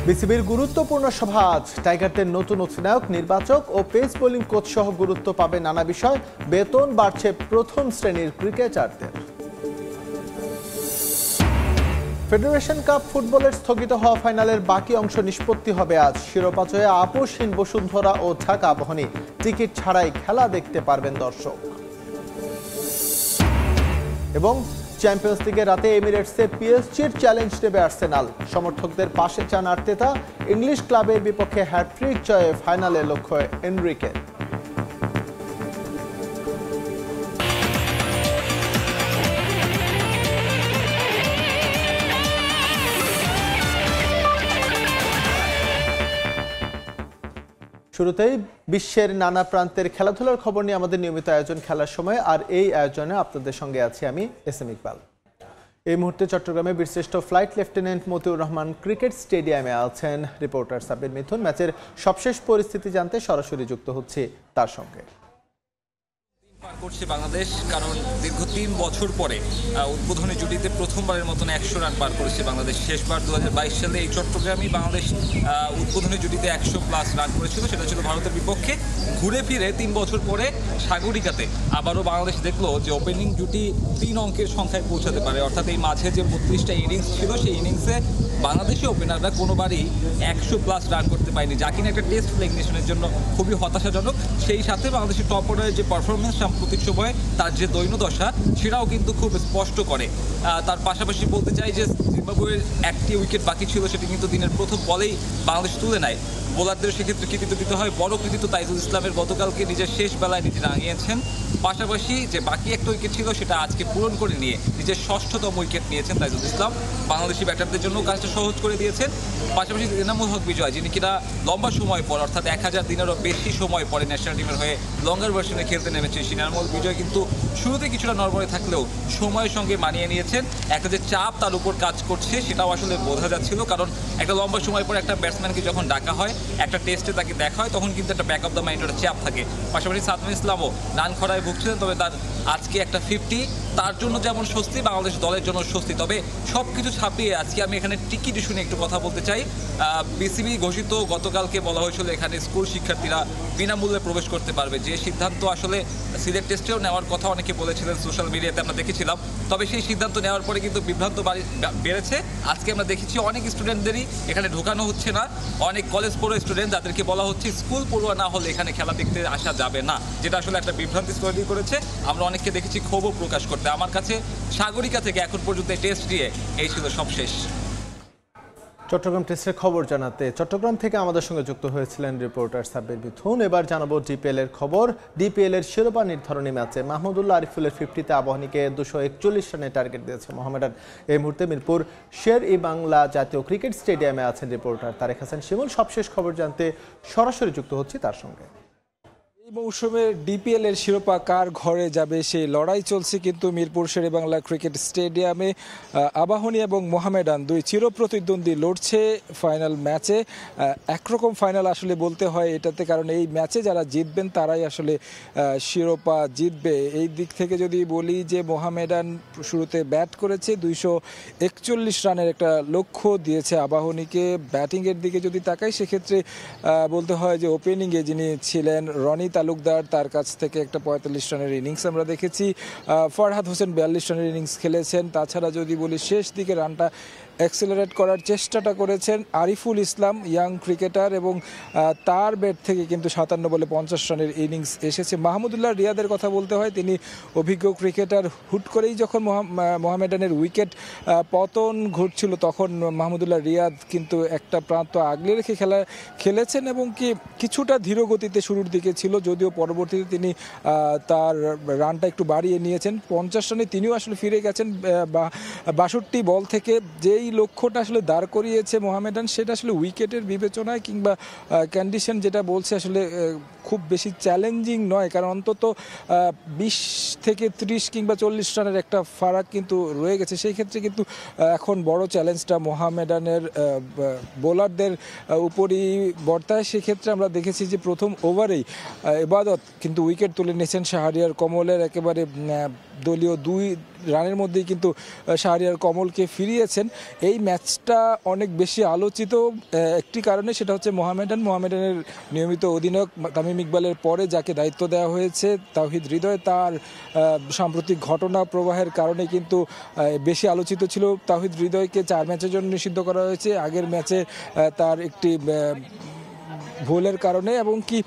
বিসিবির গুরুত্বপূর্ণ সভা আজ। টাইগারদের নতুন অধিনায়ক, নির্বাচক ও পেস বোলিং কোচ সহ গুরুত্ব পাবে নানা বিষয়। বেতন বাড়ছে প্রথম শ্রেণীর ক্রিকেটারদের। ফেডারেশন কাপ ফুটবলের স্থগিত হওয়া ফাইনালের বাকি অংশ নিষ্পত্তি হবে আজ। শিরোপা জয়ে আপোষহীন বসুন্ধরা ও ঢাকা আবাহনী। টিকিট ছাড়াই খেলা দেখতে পারবেন দর্শক। এবং চ্যাম্পিয়ন্স লিগে রাতে এমিরেটসে পিএসজির চ্যালেঞ্জ নেবে আর্সেনাল। সমর্থকদের পাশে চান আর্তেতা। ইংলিশ ক্লাবের বিপক্ষে হ্যাট্রিক জয়ে ফাইনালে লক্ষ্য এনরিকে। শুরুতেই বিশ্বের নানা প্রান্তের খেলাধুলার খবর নিয়ে আমাদের নিয়মিত আয়োজন খেলার সময়। আর এই আয়োজনে আপনাদের সঙ্গে আছি আমি এস এম ইকবাল। এই মুহূর্তে চট্টগ্রামে বীরশ্রেষ্ঠ flight lieutenant Motiur Rahman cricket স্টেডিয়ামে আছেন রিপোর্টার সাব্বির মিথুন। ম্যাচের সবশেষ পরিস্থিতি জানতে সরাসরি যুক্ত হচ্ছে তার সঙ্গে। পার করছে বাংলাদেশ, কারণ দীর্ঘ 3 বছর পরে উদ্বোধনী জুটিতে প্রথমবারের মতন 100 রান পার করেছে বাংলাদেশ। শেষবার 2022 সালে এই চট্টগ্রামেই বাংলাদেশ উদ্বোধনী জুটিতে 100+ রান করেছিল, সেটা ছিল ভারতের বিপক্ষে। ঘুরে ফিরে 3 বছর পরে সাগরিকাতে আবারও বাংলাদেশ দেখলো যে ওপেনিং জুটি 3 অঙ্কের সংখ্যায় পৌঁছাতে পারে। অর্থাৎ এই মাঝে যে 32টা ইনিংস ছিল, সেই ইনিংসে বাংলাদেশি ওপেনাররা কোনোবারই 100+ রান করতে পারেনি, যা কিনা একটা টেস্ট প্লেইং নেশনের জন্য খুবই হতাশাজনক। সেই সাথে বাংলাদেশের টপ অর্ডারের যে পারফরমেন্স সাম্প্রতিক সময়ে, তার যে দৈন্যদশা, সেটাও কিন্তু খুব স্পষ্ট করে। তার পাশাপাশি বলতে চাই যে জিম্বাবুয়ের একটি উইকেট বাকি ছিল, সেটি কিন্তু দিনের প্রথম বলেই বাংলাদেশ তুলে নেয়। বোলারদের সেক্ষেত্রে কৃতিত্ব দিতে হয়, বড় কৃতিত্ব তাইজুল ইসলামের। গতকালকে নিজের শেষ বেলায় নিজে রাঙিয়েছেন। পাশাপাশি যে বাকি একটা উইকেট ছিল, সেটা আজকে পূরণ করে নিয়ে নিজের 6ষষ্ঠতম উইকেট নিয়েছেন তাইজুল ইসলাম। বাংলাদেশি ব্যাটারদের জন্য কাজটা সহজ করে দিয়েছেন। পাশাপাশি এনামুল হক বিজয়, যিনি কিনা লম্বা সময় পর, অর্থাৎ 1000 দিনেরও বেশি সময় পরে ন্যাশনাল টিমের হয়ে লঙ্গার ভার্সনে খেলতে নেমেছেন। এনামুল বিজয় কিন্তু শুরুতে কিছুটা নড়বড়ে থাকলেও সময়ের সঙ্গে মানিয়ে নিয়েছেন। একটা যে চাপ তার উপর কাজ করছে, সেটাও আসলে বোঝা যাচ্ছিল, কারণ একটা লম্বা সময় পর একটা ব্যাটসম্যানকে যখন ডাকা হয়, একটা টেস্টে তাকে দেখা হয়, তখন কিন্তু একটা ব্যাক অফ দ্য মাইন্ডের চাপ থাকে। পাশাপাশি সাদমান ইসলামও রান খরায় ভুগছিলেন, তবে তার আজকে একটা 50 তার জন্য যেমন স্বস্তি, বাংলাদেশ দলের জন্য স্বস্তি। তবে সব কিছু ছাপিয়ে আজকে আমি এখানে টিকিট ইস্যু নিয়ে একটু কথা বলতে চাই। বিসিবি ঘোষিত, গতকালকে বলা হয়েছিল এখানে স্কুল শিক্ষার্থীরা বিনামূল্যে প্রবেশ করতে পারবে, যে সিদ্ধান্ত আসলে সিলেট টেস্টেও নেওয়ার কথা অনেকে বলেছিলেন, সোশ্যাল মিডিয়াতে আমরা দেখেছিলাম। তবে সেই সিদ্ধান্ত নেওয়ার পরে কিন্তু বিভ্রান্ত বেড়েছে। আজকে আমরা দেখেছি অনেক স্টুডেন্টদেরই এখানে ঢোকানো হচ্ছে না। অনেক কলেজ পড়ুয়া স্টুডেন্ট, যাদেরকে বলা হচ্ছে স্কুল পড়ুয়া না হলে এখানে খেলা দেখতে আসা যাবে না, যেটা আসলে একটা বিভ্রান্তি তৈরি করেছে। আমরা অনেককে দেখেছি ক্ষোভও প্রকাশ করতে। আমার কাছে সাগরিকা থেকে এখন পর্যন্ত টেস্ট দিয়ে এই ছিল সবশেষ। চট্টগ্রাম টেস্টের খবর জানাতে চট্টগ্রাম থেকে আমাদের সঙ্গে যুক্ত হয়েছিলেন রিপোর্টার সাব্বির মিথুন। এবার জানাবো ডিপিএল এর খবর। ডিপিএল এর শিরোপা নির্ধারণী ম্যাচে মাহমুদুল্লাহ আরিফুলের 50তে আবাহনীকে 241 রানের টার্গেট দিয়েছে মোহামেডান। এই মুহূর্তে মিরপুর শের-ই-বাংলা জাতীয় ক্রিকেট স্টেডিয়ামে আছেন রিপোর্টার তারেক হাসান শিমুল। সবশেষ খবর জানতে সরাসরি যুক্ত হচ্ছি তার সঙ্গে। এই মৌসুমে ডিপিএল এর শিরোপা কার ঘরে যাবে সেই লড়াই চলছে কিন্তু মিরপুর শেরেবাংলা ক্রিকেট স্টেডিয়ামে। আবাহনী এবং মোহামেডান দুই চিরপ্রতিদ্বন্দ্বী লড়ছে ফাইনাল ম্যাচে। একরকম ফাইনাল আসলে বলতে হয় এটাতে, কারণ এই ম্যাচে যারা জিতবেন তারাই আসলে শিরোপা জিতবে। এই দিক থেকে যদি বলি যে মোহামেডান শুরুতে ব্যাট করেছে, 241 রানের একটা লক্ষ্য দিয়েছে আবাহনীকে। ব্যাটিংয়ের দিকে যদি তাকাই সেক্ষেত্রে বলতে হয় যে ওপেনিংয়ে যিনি ছিলেন রনি তালুকদার, তার কাছ থেকে একটা 45 রানের ইনিংস আমরা দেখেছি। ফরহাদ হোসেন 42 রানের ইনিংস খেলেছেন। তাছাড়া যদি বলি শেষ দিকে রানটা অ্যাক্সেলারেট করার চেষ্টাটা করেছেন আরিফুল ইসলাম, ইয়াং ক্রিকেটার, এবং তার ব্যাট থেকে কিন্তু 57 বলে 50 রানের ইনিংস এসেছে। মাহমুদুল্লাহ রিয়াদের কথা বলতে হয়, তিনি অভিজ্ঞ ক্রিকেটার। হুট করেই যখন মোহামেডানের উইকেট পতন ঘটছিল, তখন মাহমুদুল্লাহ রিয়াদ কিন্তু একটা প্রান্ত আগলে রেখে খেলেছেন এবং কিছুটা ধীর গতিতে শুরুর দিকে ছিল, যদিও পরবর্তীতে তিনি তার রানটা একটু বাড়িয়ে নিয়েছেন। 50 রানে তিনিও আসলে ফিরে গেছেন 62 বল থেকে। যেই লক্ষ্যটা আসলে দাঁড় করিয়েছে মোহামেডান, সেটা আসলে উইকেটের বিবেচনায় কিংবা কন্ডিশন যেটা বলছে আসলে খুব বেশি চ্যালেঞ্জিং নয়, কারণ অন্তত 20 থেকে 30 কিংবা 40 রানের একটা ফারাক কিন্তু রয়ে গেছে। সেই ক্ষেত্রে কিন্তু এখন বড় চ্যালেঞ্জটা মোহামেডানের বোলারদের উপরই বর্তায়। সেক্ষেত্রে আমরা দেখেছি যে প্রথম ওভারেই ইবাদত কিন্তু উইকেট তুলে নিয়েছেন। শাহরিয়ার কমলের একেবারে দলীয় 2 রানের মধ্যেই কিন্তু শাহরিয়ার কমলকে ফিরিয়েছেন। এই ম্যাচটা অনেক বেশি আলোচিত একটি কারণে, সেটা হচ্ছে মোহামেডানের নিয়মিত অধিনায়ক তামিম ইকবালের পরে যাকে দায়িত্ব দেওয়া হয়েছে তাওহিদ হৃদয়, তার সাম্প্রতিক ঘটনা প্রবাহের কারণে কিন্তু বেশি আলোচিত ছিল। তাওহিদ হৃদয়কে 4 ম্যাচের জন্য নিষিদ্ধ করা হয়েছে আগের ম্যাচে তার একটি ভুলের কারণে, এবং কি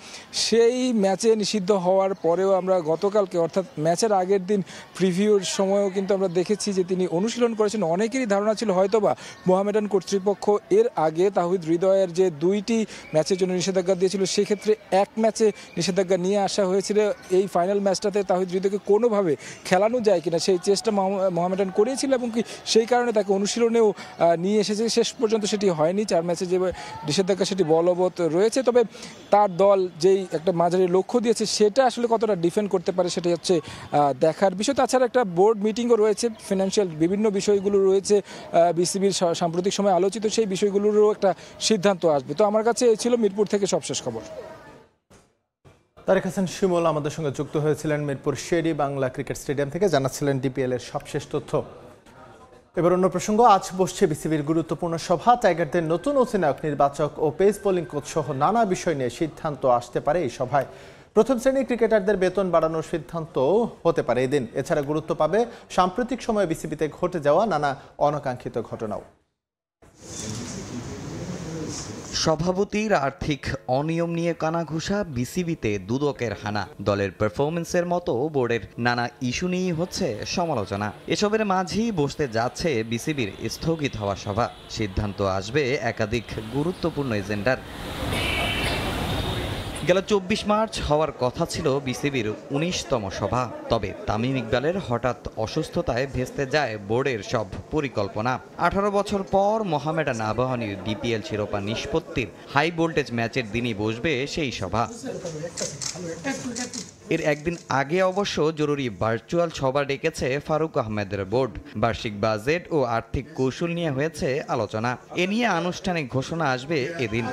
সেই ম্যাচে নিষিদ্ধ হওয়ার পরেও আমরা গতকালকে অর্থাৎ ম্যাচের আগের দিন প্রিভিউর সময়ও কিন্তু আমরা দেখেছি যে তিনি অনুশীলন করেছেন। অনেকেরই ধারণা ছিল হয়তোবা মোহামেডান কর্তৃপক্ষ এর আগে তাওহিদ হৃদয়ের যে 2টি ম্যাচের জন্য নিষেধাজ্ঞা দিয়েছিল সেক্ষেত্রে 1 ম্যাচে নিষেধাজ্ঞা নিয়ে আসা হয়েছিল। এই ফাইনাল ম্যাচটাতে তাওহিদ হৃদয়কে কোনোভাবে খেলানো যায় কিনা সেই চেষ্টা মোহামেডান করেছিল, এবং কি সেই কারণে তাকে অনুশীলনেও নিয়ে এসেছে। শেষ পর্যন্ত সেটি হয়নি, 4 ম্যাচে যে নিষেধাজ্ঞা সেটি বলবৎ রয়েছে। তবে তার দল যেই একটা মাঝারি লক্ষ্য দিয়েছে সেটা আসলে কতটা ডিফেন্ড করতে পারে সেটাই হচ্ছে দেখার বিষয়। তাছাড়া একটা বোর্ড মিটিংও রয়েছে, ফিনান্সিয়াল বিভিন্ন বিষয়গুলো রয়েছে বিসিবির সাম্প্রতিক সময় আলোচিত, সেই বিষয়গুলোরও একটা সিদ্ধান্ত আসবে। তো আমার কাছে এই ছিল মিরপুর থেকে সবশেষ খবর। তারেক হাসান শিমুল আমাদের সঙ্গে যুক্ত হয়েছিলেন মিরপুর শেরি বাংলা ক্রিকেট স্টেডিয়াম থেকে, জানাচ্ছিলেন ডিপিএল এর সবশেষ তথ্য। এবার অন্য প্রসঙ্গ, আজ বসছে বিসিবির গুরুত্বপূর্ণ সভা। টাইগারদের নতুন অধিনায়ক, নির্বাচক ও পেস বোলিং কোচ সহ নানা বিষয় নিয়ে সিদ্ধান্ত আসতে পারে এই সভায়। প্রথম শ্রেণীর ক্রিকেটারদের বেতন বাড়ানোর সিদ্ধান্ত হতে পারে এদিন। এছাড়া গুরুত্ব পাবে সাম্প্রতিক সময়ে বিসিবিতে ঘটে যাওয়া নানা অনাকাঙ্ক্ষিত ঘটনাও। সভাপতির আর্থিক অনিয়ম নিয়ে কানাঘুষা, বিসিবিতে দুদকের হানা, দলের পারফরমেন্সের মতো বোর্ডের নানা ইস্যু নিয়েই হচ্ছে সমালোচনা। এসবের মাঝেই বসতে যাচ্ছে বিসিবির স্থগিত হওয়া সভা। সিদ্ধান্ত আসবে একাধিক গুরুত্বপূর্ণ এজেন্ডার। গেল 24 মার্চ হওয়ার কথা ছিল বিসিবির 19তম সভা, তবে তামিম ইকবালের হঠাৎ অসুস্থতায় ভেস্তে যায় বোর্ডের সব পরিকল্পনা। 18 বছর পর মোহামেডান আবাহনীর ডিপিএল শিরোপা নিষ্পত্তির হাই ভোল্টেজ ম্যাচের দিনই বসবে সেই সভা। এর একদিন আগে অবশ্য জরুরি ভার্চুয়াল সভা ডেকেছে ফারুক আহমেদের বোর্ড। বার্ষিক বাজেট ও আর্থিক কৌশল নিয়ে হয়েছে আলোচনা। এ নিয়ে আনুষ্ঠানিক ঘোষণা আসবে এদিন।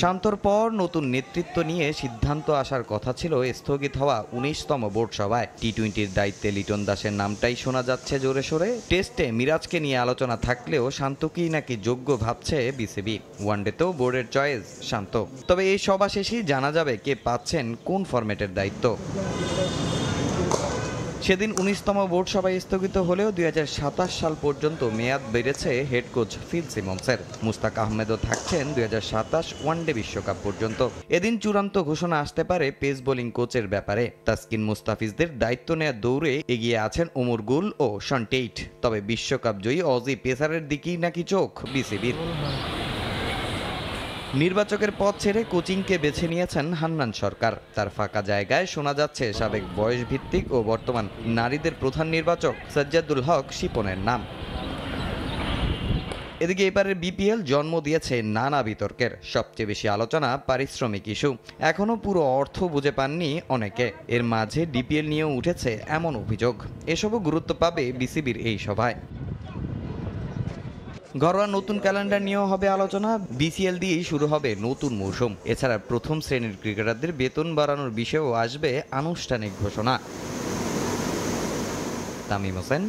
শান্তর পর নতুন নেতৃত্ব নিয়ে সিদ্ধান্ত আসার কথা ছিল স্থগিত হওয়া 19তম বোর্ড সভায়। টি-20-র দায়িত্বে লিটন দাসের নামটাই শোনা যাচ্ছে জোরে সোরে। টেস্টে মিরাজকে নিয়ে আলোচনা থাকলেও শান্তকেই নাকি যোগ্য ভাবছে বিসিবি। ওয়ানডেতেও বোর্ডের চয়েস শান্ত। তবে এই সভা শেষেই জানা যাবে কে পাচ্ছেন কোন ফরম্যাটের দায়িত্ব। সেদিন 19তম বোর্ড সভায় স্থগিত হলেও 2027 সাল পর্যন্ত মেয়াদ বেড়েছে হেড কোচ ফিল সিমন্সের। মুস্তাক আহমেদও থাকছেন 2027 ওয়ানডে বিশ্বকাপ পর্যন্ত। এদিন চূড়ান্ত ঘোষণা আসতে পারে পেস বোলিং কোচের ব্যাপারে। তাসকিন মুস্তাফিজদের দায়িত্ব নেওয়ার দৌড়ে এগিয়ে আছেন ওমর গুল ও শন টেইট। তবে বিশ্বকাপ জয়ী অজি পেসারের দিকেই নাকি চোখ বিসিবির। নির্বাচকের পদ ছেড়ে কোচিংকে বেছে নিয়েছেন হান্নান সরকার। তার ফাঁকা জায়গায় শোনা যাচ্ছে সাবেক বয়স ভিত্তিক ও বর্তমান নারীদের প্রধান নির্বাচক সাজ্জাদুল হক শিপনের নাম। এদিকে এবারের বিপিএল জন্ম দিয়েছে নানা বিতর্কের। সবচেয়ে বেশি আলোচনা পারিশ্রমিক ইস্যু। এখনো পুরো অর্থ বুঝে পাননি অনেকে। এর মাঝে ডিপিএল নিয়েও উঠেছে এমন অভিযোগ। এসবও গুরুত্ব পাবে বিসিবির এই সভায়। ঘরোয়া নতুন ক্যালেন্ডার নিয়েও হবে আলোচনা। বিসিএল দিয়েই শুরু হবে নতুন মৌসুম। এছাড়া প্রথম শ্রেণীর ক্রিকেটারদের বেতন বাড়ানোর বিষয়েও আসবে আনুষ্ঠানিক ঘোষণা। তামিম হোসেন,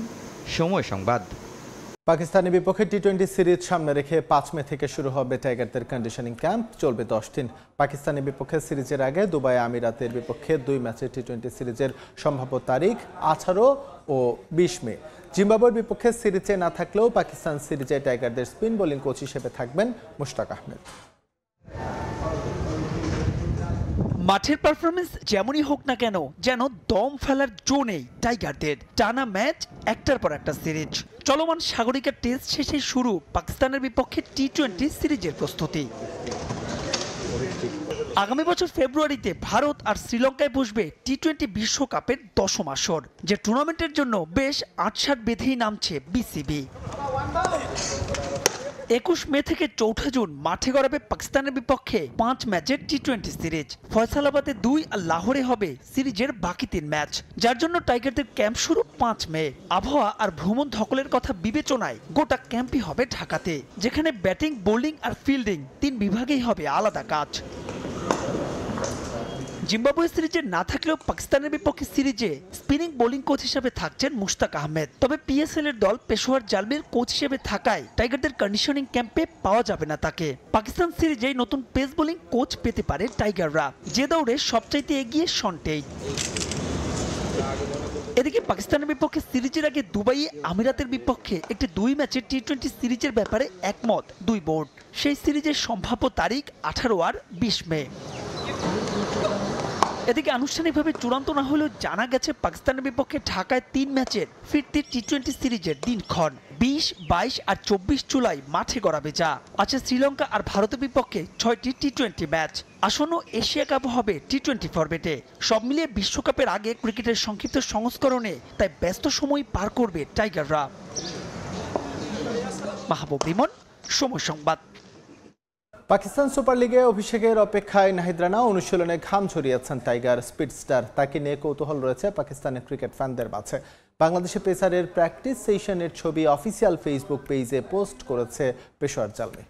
সময় সংবাদ। পাকিস্তানের বিপক্ষে টি-20 সিরিজ সামনে রেখে 5 মে থেকে শুরু হবে টাইগারদের কন্ডিশনিং ক্যাম্প, চলবে 10 দিন। পাকিস্তানের বিপক্ষে সিরিজের আগে দুবাই আমিরাতের বিপক্ষে 2 ম্যাচের টি-20 সিরিজের সম্ভাব্য তারিখ 18 ও 20 মে। জিম্বাবুয়ের বিপক্ষে সিরিজে না থাকলেও পাকিস্তান সিরিজে টাইগারদের স্পিন বোলিং কোচ হিসেবে থাকবেন মুশতাক আহমেদ। মাঠের পারফরমেন্স যেমনই হোক না কেন, যেন দম ফেলার জো নেই টাইগারদের। টানা ম্যাচ, একটার পর একটা সিরিজ। চলমান সাগরিকা টেস্ট শেষে শুরু পাকিস্তানের বিপক্ষে টি-20 সিরিজের প্রস্তুতি। আগামী বছর ফেব্রুয়ারিতে ভারত আর শ্রীলঙ্কায় বসবে টি-20 বিশ্বকাপের 10ম আসর, যে টুর্নামেন্টের জন্য বেশ আটসাট বেঁধেই নামছে বিসিবি। 21 মে থেকে 4 জুন মাঠে গড়াবে পাকিস্তানের বিপক্ষে 5 ম্যাচের টি-20 সিরিজ। ফয়সালাবাদে 2 আর লাহোরে হবে সিরিজের বাকি 3 ম্যাচ, যার জন্য টাইগারদের ক্যাম্প শুরু 5 মে। আবহাওয়া আর ভ্রমণ ধকলের কথা বিবেচনায় গোটা ক্যাম্পই হবে ঢাকাতে, যেখানে ব্যাটিং, বোলিং আর ফিল্ডিং 3 বিভাগেই হবে আলাদা কাজ। জিম্বাবুয়ে সিরিজে না থাকলেও পাকিস্তানের বিপক্ষে সিরিজে স্পিনিং বোলিং কোচ হিসেবে থাকছেন মুশতাক আহমেদ। তবে পিএসএল এর দল পেশোয়ার জালমির কোচ হিসেবে থাকায় টাইগারদের কন্ডিশনিং ক্যাম্পে পাওয়া যাবে না তাকে। পাকিস্তান সিরিজে নতুন পেস বোলিং কোচ পেতে পারে টাইগাররা, যে দৌড়ে সবচাইতে এগিয়ে শন টেইট। এদিকে পাকিস্তানের বিপক্ষে সিরিজের আগে দুবাইয়ে আমিরাতের বিপক্ষে একটি 2 ম্যাচের টি-20 সিরিজের ব্যাপারে একমত 2 বোর্ড। সেই সিরিজের সম্ভাব্য তারিখ 18 আর 20 মে। এদিকে আনুষ্ঠানিকভাবে চূড়ান্ত না হলেও জানা গেছে পাকিস্তানের বিপক্ষে ঢাকায় 3 ম্যাচের ফিরতি টি-20 সিরিজের দিনক্ষণ 20, 22 আর 24 জুলাই মাঠে গড়াবে। যা আছে শ্রীলঙ্কা আর ভারতের বিপক্ষে 6টি টি-20 ম্যাচ। আসন্ন এশিয়া কাপ হবে টি-20 ফরম্যাটে। সব মিলিয়ে বিশ্বকাপের আগে ক্রিকেটের সংক্ষিপ্ত সংস্করণে তাই ব্যস্ত সময় পার করবে টাইগাররা। মাহবুব রিমন, সময় সংবাদ। পাকিস্তান সুপার লিগে অভিষেকের অপেক্ষায় নাহিদ রানা অনুশীলনে ঘাম ঝরিয়েছেন টাইগার স্পিডস্টার। তাকে নিয়ে কৌতূহল রয়েছে পাকিস্তানের ক্রিকেট ফ্যানদের মাঝে। বাংলাদেশে পেসারের প্র্যাকটিস সেশনের ছবি অফিসিয়াল ফেসবুক পেজে পোস্ট করেছে পেশোয়ার জালমি।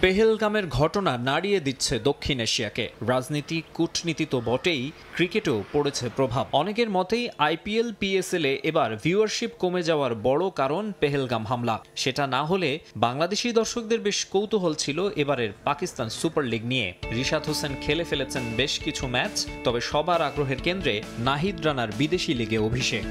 পেহেলগামের ঘটনা নাড়িয়ে দিচ্ছে দক্ষিণ এশিয়াকে। রাজনীতি, কূটনীতি তো বটেই, ক্রিকেটেও পড়েছে প্রভাব। অনেকের মতেই আইপিএল, পিএসএলে এবার ভিউয়ারশিপ কমে যাওয়ার বড় কারণ পেহেলগাম হামলা। সেটা না হলে বাংলাদেশি দর্শকদের বেশ কৌতূহল ছিল এবারের পাকিস্তান সুপার লিগ নিয়ে। রিশাদ হোসেন খেলে ফেলেছেন বেশ কিছু ম্যাচ, তবে সবার আগ্রহের কেন্দ্রে নাহিদ রানার বিদেশি লিগে অভিষেক।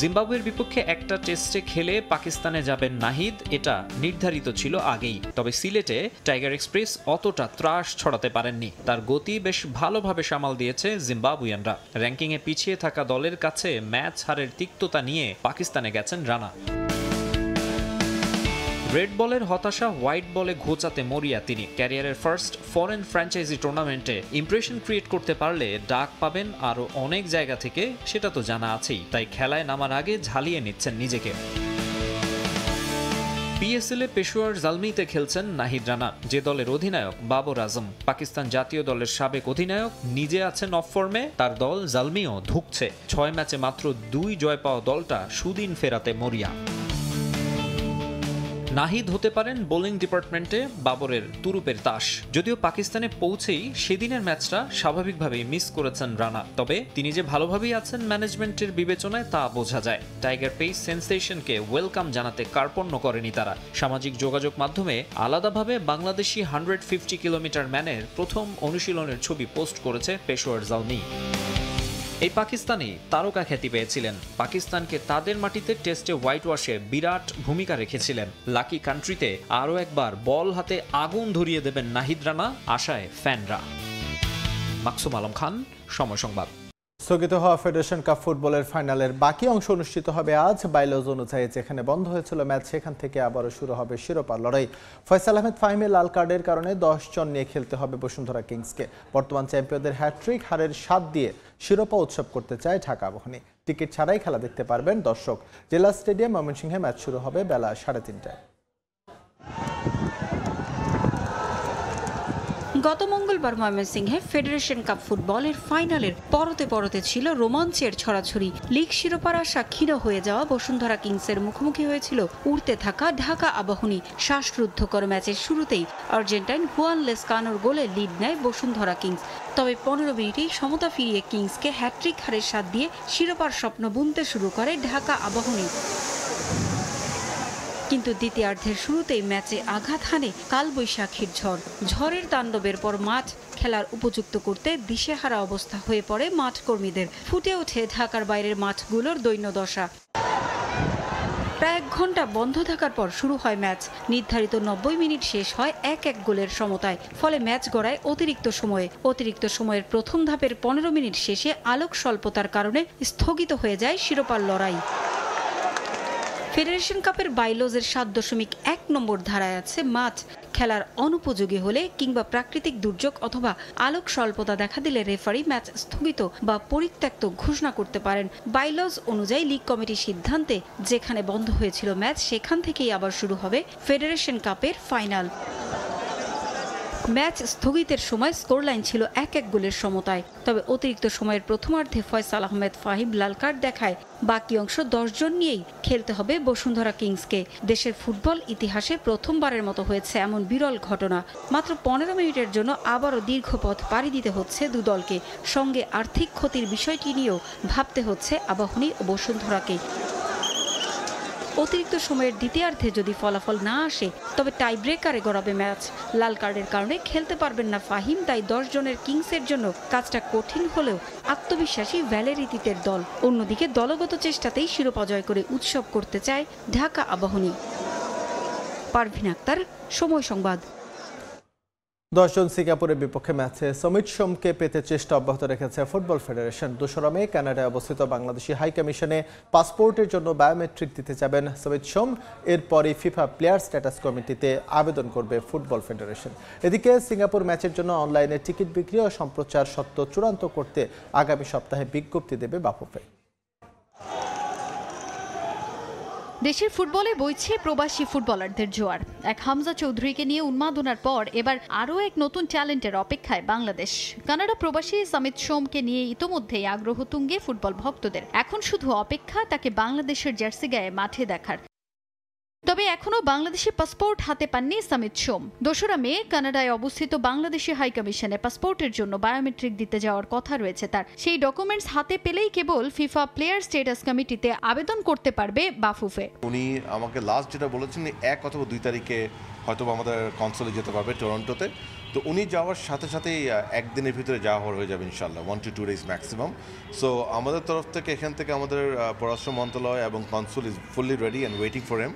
জিম্বাবুয়ের বিপক্ষে একটা টেস্টে খেলে পাকিস্তানে যাবেন নাহিদ, এটা নির্ধারিত ছিল আগেই। তবে সিলেটে টাইগার এক্সপ্রেস অতটা ত্রাস ছড়াতে পারেননি। তার গতি বেশ ভালোভাবে সামাল দিয়েছে জিম্বাবুয়ানরা। র্যাঙ্কিংয়ে পিছিয়ে থাকা দলের কাছে ম্যাচ হারের তিক্ততা নিয়ে পাকিস্তানে গেছেন রানা। রেড বলের হতাশা হোয়াইট বলে ঘোচাতে মরিয়া তিনি। ক্যারিয়ারের ফার্স্ট ফরেন ফ্র্যাঞ্চাইজি টুর্নামেন্টে ইমপ্রেশন ক্রিয়েট করতে পারলে ডাক পাবেন আরও অনেক জায়গা থেকে, সেটা তো জানা আছেই। তাই খেলায় নামার আগে ঝালিয়ে নিচ্ছেন নিজেকে। পিএসএলে পেশোয়ার জালমিতে খেলছেন নাহিদ রানা, যে দলের অধিনায়ক বাবর আজম। পাকিস্তান জাতীয় দলের সাবেক অধিনায়ক নিজে আছেন অফ ফর্মে, তার দল জালমিও ধুঁকছে। 6 ম্যাচে মাত্র 2 জয় পাওয়া দলটা সুদিন ফেরাতে মরিয়া। নাহিদ হতে পারেন বোলিং ডিপার্টমেন্টে বাবরের তুরুপের তাস। যদিও পাকিস্তানে পৌঁছেই সেদিনের ম্যাচটা স্বাভাবিকভাবেই মিস করেছেন রানা, তবে তিনি যে ভালোভাবেই আছেন ম্যানেজমেন্টের বিবেচনায় তা বোঝা যায়। টাইগার পেস সেন্সেশনকে ওয়েলকাম জানাতে কার্পণ্য করেনি তারা। সামাজিক যোগাযোগ মাধ্যমে আলাদাভাবে বাংলাদেশি 150 কিলোমিটার ম্যানের প্রথম অনুশীলনের ছবি পোস্ট করেছে পেশোয়ার জালমি। এই পাকিস্তানি তারকা খ্যাতি পেয়েছিলেন। পাকিস্তানকে তাদের মাটিতে টেস্টে হোয়াইট ওয়াশে বিরাট ভূমিকা রেখেছিলেন। লাকি কান্ট্রিতে আরও একবার বল হাতে আগুন ধরিয়ে দেবেন নাহিদ রানা, আশায় ফ্যানরা। মাকসুম আলম খান, সময় সংবাদ। স্থগিত হওয়া ফেডারেশন কাপ ফুটবলের ফাইনালের বাকি অংশ অনুষ্ঠিত হবে আজ। বাইলজ অনুযায়ী যেখানে বন্ধ হয়েছিল ম্যাচ, সেখান থেকে আবারও শুরু হবে শিরোপার লড়াই। ফয়সাল আহমেদ ফাহিমের লাল কার্ডের কারণে 10 জন নিয়ে খেলতে হবে বসুন্ধরা কিংসকে। বর্তমান চ্যাম্পিয়নদের হ্যাট্রিক হারের স্বাদ দিয়ে শিরোপা উৎসব করতে চায় ঢাকা আবাহনী। টিকিট ছাড়াই খেলা দেখতে পারবেন দর্শক। জেলা স্টেডিয়াম ময়মনসিংহে ম্যাচ শুরু হবে বেলা 3:30টায়। গত মঙ্গলবার ময়মনসিংহে ফেডারেশন কাপ ফুটবলের ফাইনালের পরতে পরতে ছিল রোমাঞ্চের ছড়াছড়ি। লিগ শিরোপার আশা ক্ষীণ হয়ে যাওয়া বসুন্ধরা কিংসের মুখোমুখি হয়েছিল উড়তে থাকা ঢাকা আবাহনী। শ্বাসরুদ্ধকর ম্যাচের শুরুতেই আর্জেন্টাইন হুয়ান লেসকানোর গোলে লিড নেয় বসুন্ধরা কিংস। তবে 15 মিনিটেই সমতা ফিরিয়ে কিংসকে হ্যাট্রিক হারের স্বাদ দিয়ে শিরোপার স্বপ্ন বুনতে শুরু করে ঢাকা আবাহনী। কিন্তু দ্বিতীয়ার্ধের শুরুতেই ম্যাচে আঘাত হানে কালবৈশাখীর ঝড়। ঝড়ের তাণ্ডবের পর মাঠ খেলার উপযুক্ত করতে দিশেহারা অবস্থা হয়ে পড়ে মাঠ কর্মীদের। ফুটে ওঠে ঢাকার বাইরের মাঠগুলোর দৈন্যদশা। প্রায় 1 ঘন্টা বন্ধ থাকার পর শুরু হয় ম্যাচ। নির্ধারিত 90 মিনিট শেষ হয় 1-1 গোলের সমতায়। ফলে ম্যাচ গড়ায় অতিরিক্ত সময়ে। অতিরিক্ত সময়ের প্রথম ধাপের 15 মিনিট শেষে আলোক স্বল্পতার কারণে স্থগিত হয়ে যায় শিরোপার লড়াই। ফেডারেশন কাপের বাইলজের 7.1 নম্বর ধারায় আছে মাঠ খেলার অনুপযোগী হলে কিংবা প্রাকৃতিক দুর্যোগ অথবা আলোক স্বল্পতা দেখা দিলে রেফারি ম্যাচ স্থগিত বা পরিত্যক্ত ঘোষণা করতে পারেন। বাইলজ অনুযায়ী লিগ কমিটির সিদ্ধান্তে যেখানে বন্ধ হয়েছিল ম্যাচ, সেখান থেকেই আবার শুরু হবে ফেডারেশন কাপের ফাইনাল। ম্যাচ স্থগিতের সময় স্কোরলাইন ছিল 1-1 গোলের সমতায়। তবে অতিরিক্ত সময়ের প্রথমার্ধে ফয়সাল আহমেদ ফাহিম লাল কার্ড দেখায় বাকি অংশ 10 জন নিয়েই খেলতে হবে বসুন্ধরা কিংসকে। দেশের ফুটবল ইতিহাসে প্রথমবারের মতো হয়েছে এমন বিরল ঘটনা। মাত্র 15 মিনিটের জন্য আবারও দীর্ঘ পথ পাড়ি দিতে হচ্ছে দু দলকে। সঙ্গে আর্থিক ক্ষতির বিষয়টি নিয়েও ভাবতে হচ্ছে আবাহনী ও বসুন্ধরাকে। অতিরিক্ত সময়ের দ্বিতীয়ার্ধে যদি ফলাফল না আসে তবে টাই ব্রেকারে গড়াবে ম্যাচ। লাল কার্ডের কারণে খেলতে পারবেন না ফাহিম, তাই 10 জনের কিংসের জন্য কাজটা কঠিন হলেও আত্মবিশ্বাসী ভ্যালেরিতিতের দল। অন্যদিকে দলগত চেষ্টাতেই শিরোপা জয় করে উৎসব করতে চায় ঢাকা আবাহনী। পারভিন আক্তার, সময় সংবাদ। 10 জন সিঙ্গাপুরের বিপক্ষে ম্যাচে সমিত সোমকে পেতে চেষ্টা অব্যাহত রেখেছে ফুটবল ফেডারেশন। 2 মে কানাডায় অবস্থিত বাংলাদেশি হাই কমিশনে পাসপোর্টের জন্য বায়োমেট্রিক দিতে যাবেন সমিত সোম। এরপরই ফিফা প্লেয়ার স্ট্যাটাস কমিটিতে আবেদন করবে ফুটবল ফেডারেশন। এদিকে সিঙ্গাপুর ম্যাচের জন্য অনলাইনে টিকিট বিক্রি ও সম্প্রচার সত্ত্ব চূড়ান্ত করতে আগামী সপ্তাহে বিজ্ঞপ্তি দেবে বাফুফে। দেশের ফুটবলে বইছে প্রবাসী ফুটবলারদের জোয়ার। এক হামজা চৌধুরীকে নিয়ে উন্মাদনার পর এবার আরও এক নতুন ট্যালেন্টের অপেক্ষায় বাংলাদেশ। কানাডা প্রবাসী সমিত সোমকে নিয়ে ইতোমধ্যেই আগ্রহ তুঙ্গে ফুটবল ভক্তদের। এখন শুধু অপেক্ষা তাকে বাংলাদেশের জার্সি গায়ে মাঠে দেখার। তবে এখনও বাংলাদেশি পাসপোর্ট হাতে পাননি সমিত সোম। 2 মে কানাডায় অবস্থিত বাংলাদেশি হাই কমিশনে পাসপোর্টের জন্য বায়োমেট্রিক দিতে যাওয়ার কথা রয়েছে তার। সেই ডকুমেন্টস হাতে পেলেই কেবল ফিফা প্লেয়ার স্ট্যাটাস কমিটিতে আবেদন করতে পারবে বাফুফে। উনি আমাকে লাস্ট যেটা বলেছেন 1 অথবা 2 তারিখে হয়তো আমাদের কনসুলে যেতে পারবে টরন্টোতে। তো উনি যাওয়ার সাথে সাথেই একদিনের ভিতরে যাওয়া হয়ে যাবে ইনশাল্লাহ, 1 to 2 days ম্যাক্সিমাম। সো আমাদের তরফ থেকে এখান থেকে আমাদের পররাষ্ট্র মন্ত্রণালয় এবং console is fully ready and waiting for him.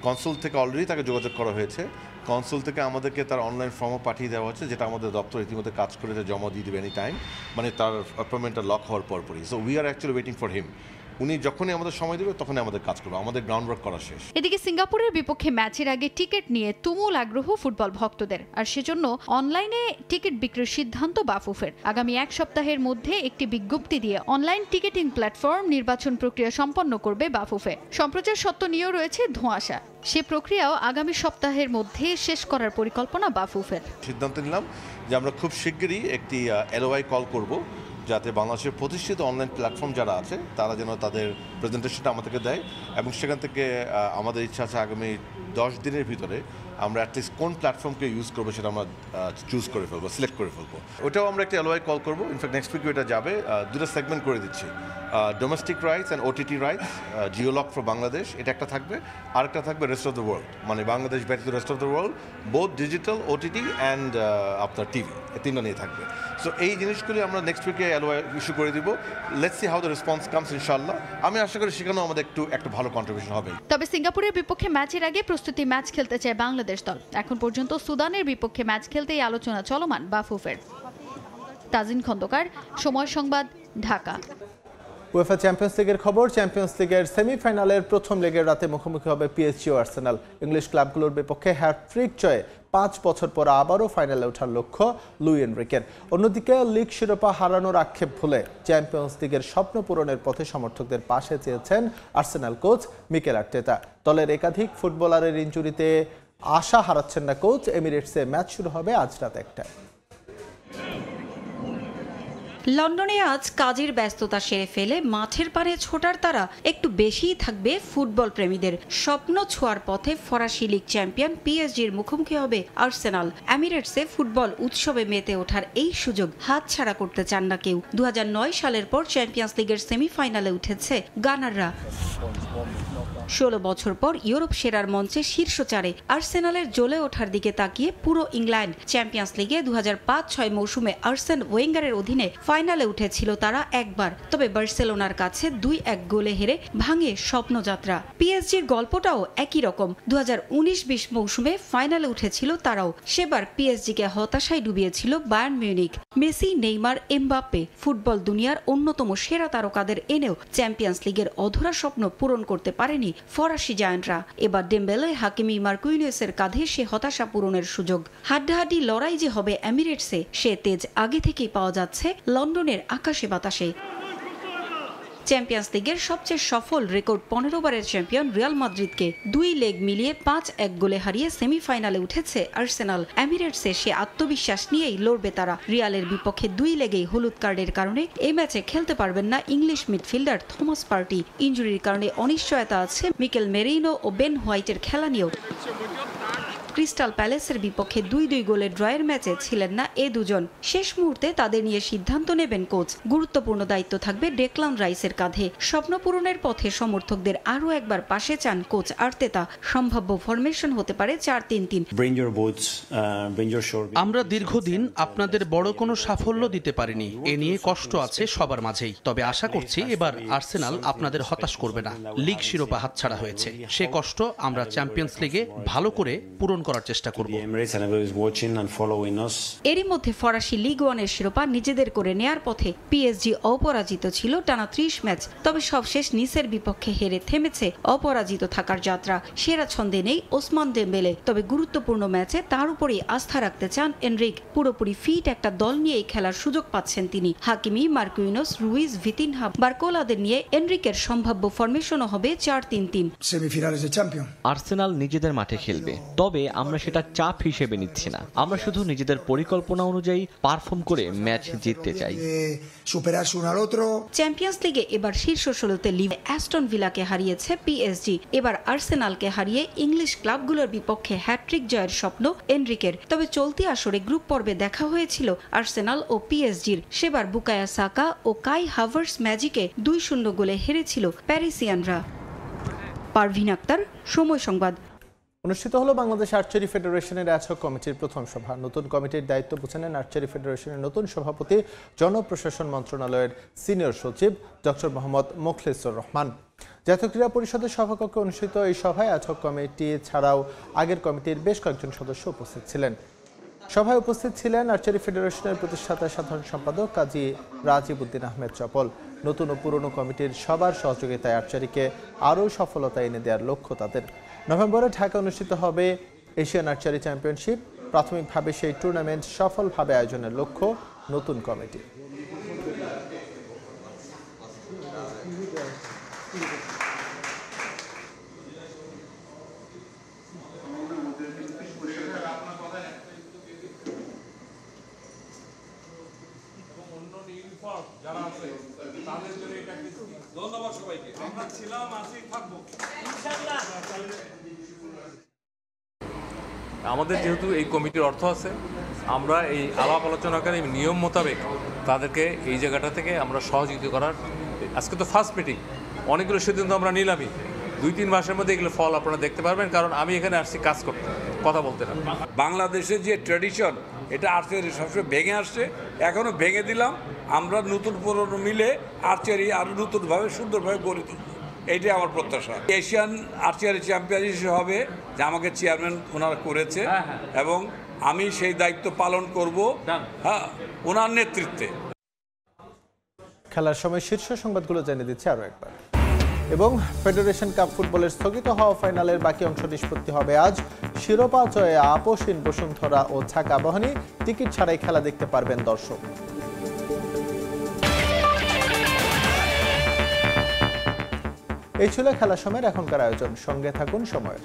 Console থেকে অলরেডি তাকে যোগাযোগ করা হয়েছে। কনসুল থেকে আমাদেরকে তার অনলাইন ফর্মও পাঠিয়ে দেওয়া হচ্ছে, যেটা আমাদের দপ্তর ইতিমধ্যে কাজ করে জমা দিয়ে দেবে এনি টাইম, মানে তার অ্যাপয়েন্টমেন্টটা লক হওয়ার পরপরই। So we are actually waiting for him. উনি যখনই আমাদের সময় দেবে তখনই আমাদের কাজ করবো, আমাদের গ্রাউন্ড ওয়ার্ক করা শেষ। এদিকে সিঙ্গাপুরের বিপক্ষে ম্যাচের আগে টিকিট নিয়ে তুমুল আগ্রহ ফুটবল ভক্তদের, আর সেজন্য অনলাইনে টিকিট বিক্রির সিদ্ধান্ত বাফুফের। আগামী 1 সপ্তাহের মধ্যে একটি বিজ্ঞপ্তি দিয়ে অনলাইন টিকিটিং প্ল্যাটফর্ম নির্বাচন প্রক্রিয়া সম্পন্ন করবে বাফুফে। সম্প্রচার সত্ত্ব নিয়েও রয়েছে ধোঁয়াশা। সে প্রক্রিয়াও আগামী সপ্তাহের মধ্যে শেষ করার পরিকল্পনা বাফুফের। সিদ্ধান্ত নিলাম যে আমরা খুব শিগগিরই একটি এলওআই কল করব, যাতে বাংলাদেশের প্রতিষ্ঠিত অনলাইন প্ল্যাটফর্ম যারা আছে তারা যেন তাদের প্রেজেন্টেশনটা আমাদেরকে দেয়, এবং সেখান থেকে আমাদের ইচ্ছা আছে আগামী 10 দিনের ভিতরে আমরা অ্যাটলিস্ট কোন প্ল্যাটফর্মকে ইউজ করবো সেটা আমরা চুজ করে ফেলবো, সিলেক্ট করে ফেলবো। ওটাও আমরা একটা এলওআই কল করবো। ইনফ্যাক্ট নেক্সট উইকে এটা যাবে। 2টা সেগমেন্ট করে দিচ্ছি, domestic rights and OTT rights, geolock for Bangladesh এটা একটা থাকবে, আরেকটা থাকবে রেস্ট অফ দ্য ওয়ার্ল্ড, মানে বাংলাদেশ ব্যতীত rest of the world, both digital, OTT and আপনার টিভি, এই 3টা নিয়ে থাকবে। সো এই জিনিসগুলি আমরা নেক্সট উইকে এলওআই ইস্যু করে দিব। Let's see how the response comes ইনশাআল্লাহ। আমি আশা করি সেখানেও আমাদের একটা ভালো কন্ট্রিবিউশন হবে। তবে সিঙ্গাপুরের বিপক্ষে ম্যাচের আগে প্রস্তুতি ম্যাচ খেলতে চায় বাংলাদেশ দল। এখন পর্যন্ত সুদানের বিপক্ষে ম্যাচ খেলতেই আলোচনা চলমান বাফুফের। তাজিন খন্দকার, সময় সংবাদ, ঢাকা। উয়েফা চ্যাম্পিয়ন্স লিগের খবর। চ্যাম্পিয়ন্স লিগের সেমিফাইনালের প্রথম লেগের রাতে মুখোমুখি হবে পিএসজি ও আর্সেনাল। ইংলিশ ক্লাবগুলোর বিপক্ষে হ্যাটট্রিক জয়ে 5 বছর পর আবারও ফাইনালে ওঠার লক্ষ্য লুই এনরিকের। অন্যদিকে লিগ শিরোপা হারানোর আক্ষেপ ভুলে চ্যাম্পিয়ন্স লিগের স্বপ্ন পূরণের পথে সমর্থকদের পাশে চেয়েছেন আর্সেনাল কোচ মিকেল আর্টেটা। দলের একাধিক ফুটবলারের ইনজুরিতে আশা হারাচ্ছেন না কোচ। এমিরেটসে ম্যাচ শুরু হবে আজ রাত 1টায়। লন্ডনে আজ কাজের ব্যস্ততা সেরে ফেলে মাঠের পাড়ে ছোটার তারা একটু বেশিই থাকবে ফুটবল প্রেমীদের। স্বপ্ন ছোঁয়ার পথে ফরাসি লিগ চ্যাম্পিয়ন পিএসজির মুখোমুখি হবে আর্সেনাল। এমিরেটসে ফুটবল উৎসবে মেতে ওঠার এই সুযোগ হাতছাড়া করতে চান না কেউ। 2009 সালের পর চ্যাম্পিয়ন্স লিগের সেমিফাইনালে উঠেছে গানাররা। 16 বছর পর ইউরোপ সেরার মঞ্চে শীর্ষ 4-এ আর্সেনালের জ্বলে ওঠার দিকে তাকিয়ে পুরো ইংল্যান্ড। চ্যাম্পিয়ন্স লিগে 2005-06 মৌসুমে আর্সেন ওয়েঙ্গারের অধীনে ফাইনালে উঠেছিল তারা একবার, তবে বার্সেলোনার কাছে 2-1 গোলে হেরে ভাঙে স্বপ্নযাত্রা। পিএসজির গল্পটাও একই রকম। 2019-20 মৌসুমে ফাইনালে উঠেছিল তারাও, সেবার পিএসজিকে হতাশায় ডুবিয়েছিল Bayern Munich. Messi, Neymar, Mbappe football দুনিয়ার অন্যতম সেরা তারকাদের এনেও চ্যাম্পিয়ন্স লিগের অধরা স্বপ্ন পূরণ করতে পারেনি ফরাসি জায়ান্টরা। এবার ডেম্বেলে, হাকিমি, মার্কুইনিয়াসের কাঁধে সে হতাশা পূরণের সুযোগ। হাড্ডাহাড্ডি লড়াই যে হবে এমিরেটসে, সে তেজ আগে থেকেই পাওয়া যাচ্ছে লন্ডনের আকাশে বাতাসে। চ্যাম্পিয়ন্স লিগের সবচেয়ে সফল রেকর্ড 15 বারের চ্যাম্পিয়ন রিয়াল মাদ্রিদকে 2 লেগ মিলিয়ে 5-1 গোলে হারিয়ে সেমিফাইনালে উঠেছে আর্সেনাল। এমিরেটসে সে আত্মবিশ্বাস নিয়েই লড়বে তারা। রিয়ালের বিপক্ষে 2 লেগেই হলুদ কার্ডের কারণে এই ম্যাচে খেলতে পারবেন না ইংলিশ মিডফিল্ডার থমাস পার্টি। ইনজুরির কারণে অনিশ্চয়তা আছে মিকেল মেরিনো ও বেন হোয়াইটের খেলা নিয়েও। ক্রিস্টাল প্যালেসের বিপক্ষে 2-2 গোলের ড্রয়ের ম্যাচে ছিলেন না এ দুজন। শেষ মুহূর্তে তাদের নিয়ে সিদ্ধান্ত নেবেন কোচ। গুরুত্বপূর্ণ দায়িত্ব থাকবে ডেকলান রাইসের কাঁধে। স্বপ্ন পূরণের পথে সমর্থকদের আরও একবার পাশে চান কোচ আর্তেতা। সম্ভাব্য ফরমেশন হতে পারে 4-3-3। আমরা দীর্ঘদিন আপনাদের বড় কোনো সাফল্য দিতে পারিনি, এ নিয়ে কষ্ট আছে সবার মাঝেই। তবে আশা করছি এবার আর্সেনাল আপনাদের হতাশ করবে না। লিগ শিরোপা হাতছাড়া হয়েছে, সে কষ্ট আমরা চ্যাম্পিয়ন্স লিগে ভালো করে পূরণ করার চেষ্টা করব। এরই মধ্যে ফরাসি লিগ 1-এর শিরোপা নিজেদের করে নেয়ার পথে পিএসজি অপরাজিত ছিল টানা 30 ম্যাচ। তবে সবশেষ নিসের বিপক্ষে হেরে থেমেছে অপরাজিত থাকার যাত্রা। সেরা ছন্দে নেই ওসমান দেম্বেলে, তবে গুরুত্বপূর্ণ ম্যাচে তার উপরেই আস্থা রাখতে চান এনরিক। পুরোপুরি ফিট একটা দল নিয়েই খেলার সুযোগ পাচ্ছেন তিনি। হাকিমি, মার্কুইনোস, রুইজ, ভিতিনহা, বার্কোলাদের নিয়ে এনরিকের সম্ভাব্য ফরমেশনও হবে 4-3-3। আর্সেনাল নিজেদের মাঠে খেলবে, তবে আমরা সেটা চাপ হিসেবে নিচ্ছি না। আমরা শুধু নিজেদের পরিকল্পনা অনুযায়ী পারফর্ম করে ম্যাচ জিততে চাই। চ্যাম্পিয়ন্স লিগে এবার শীর্ষ 16তে অ্যাস্টন ভিলাকে হারিয়েছে পিএসজি। এবার আর্সেনালকে হারিয়ে ইংলিশ ক্লাবগুলোর বিপক্ষে হ্যাট্রিক জয়ের স্বপ্ন এনরিকের। তবে চলতি আসরে গ্রুপ পর্বে দেখা হয়েছিল আর্সেনাল ও পিএসজির। সেবার বুকায়া সাকা ও কাই হাভার্স ম্যাজিকে 2-0 গোলে হেরেছিল প্যারিসিয়ানরা। পারভিন আক্তার, সময় সংবাদ। অনুষ্ঠিত হলো বাংলাদেশ আর্চারি ফেডারেশনের অ্যাডহক কমিটির প্রথম সভা। নতুন কমিটির দায়িত্ব বুঝে নেন আর্চারি ফেডারেশনের নতুন সভাপতি, জনপ্রশাসন মন্ত্রণালয়ের সিনিয়র সচিব ডক্টর মোহাম্মদ মোখলেসুর রহমান। জাতীয় ক্রীড়া পরিষদের সভাকক্ষে অনুষ্ঠিত এই সভায় অ্যাডহক কমিটি ছাড়াও আগের কমিটির বেশ কয়েকজন সদস্য উপস্থিত ছিলেন। সভায় উপস্থিত ছিলেন আর্চারি ফেডারেশনের প্রতিষ্ঠাতা সাধারণ সম্পাদক কাজী রাজীব উদ্দিন আহমেদ চপল। নতুন ও পুরনো কমিটির সবার সহযোগিতায় আর্চারিকে আরও সফলতা এনে দেওয়ার লক্ষ্য তাদের। নভেম্বরে ঢাকা অনুষ্ঠিত হবে এশিয়ান আর্চারি চ্যাম্পিয়নশিপ। প্রাথমিকভাবে সেই টুর্নামেন্ট সফলভাবে আয়োজনের লক্ষ্য নতুন কমিটি। ধন্যবাদ সবাইকে। আমরা ছিলাম, আছি, থাকবো। আমাদের যেহেতু এই কমিটির অর্থ আছে, আমরা এই আলাপ আলোচনাকারী নিয়ম মোতাবেক তাদেরকে এই জায়গাটা থেকে আমরা সহযোগিতা করার, আজকে তো ফার্স্ট মিটিং, অনেকগুলো সিদ্ধান্ত আমরা নিলামই। 2-3 মাসের মধ্যে এগুলো ফল আপনারা দেখতে পারবেন, কারণ আমি এখানে আসছি কাজ করতে, কথা বলতে না। বাংলাদেশের যে ট্র্যাডিশন, এটা আর্চারি সবসময় ভেঙে আসছে, এখনও ভেঙে দিলাম। আমরা নতুন পুরনো মিলে আর্চারি আরও নতুনভাবে সুন্দরভাবে গড়ে তুলব, এইটাই আমার প্রত্যাশা। এশিয়ান আর্চারি চ্যাম্পিয়নশিপ হবে, যা আমাকে চেয়ারম্যান ওনারা করেছে, এবং আমি সেই দায়িত্ব পালন করব ওনার নেতৃত্বে। খেলার সময় শীর্ষ সংবাদগুলো জানিয়ে দিচ্ছে আরও একবার। এবং ফেডারেশন কাপ ফুটবলের স্থগিত হওয়া ফাইনালের বাকি অংশ নিষ্পত্তি হবে আজ। শিরোপা জয়ে আপোষহীন বসুন্ধরা ও ঢাকা আবাহনী। টিকিট ছাড়াই খেলা দেখতে পারবেন দর্শক। এই ছিল খেলার সময়ের এখনকার আয়োজন। সঙ্গে থাকুন সময়ের।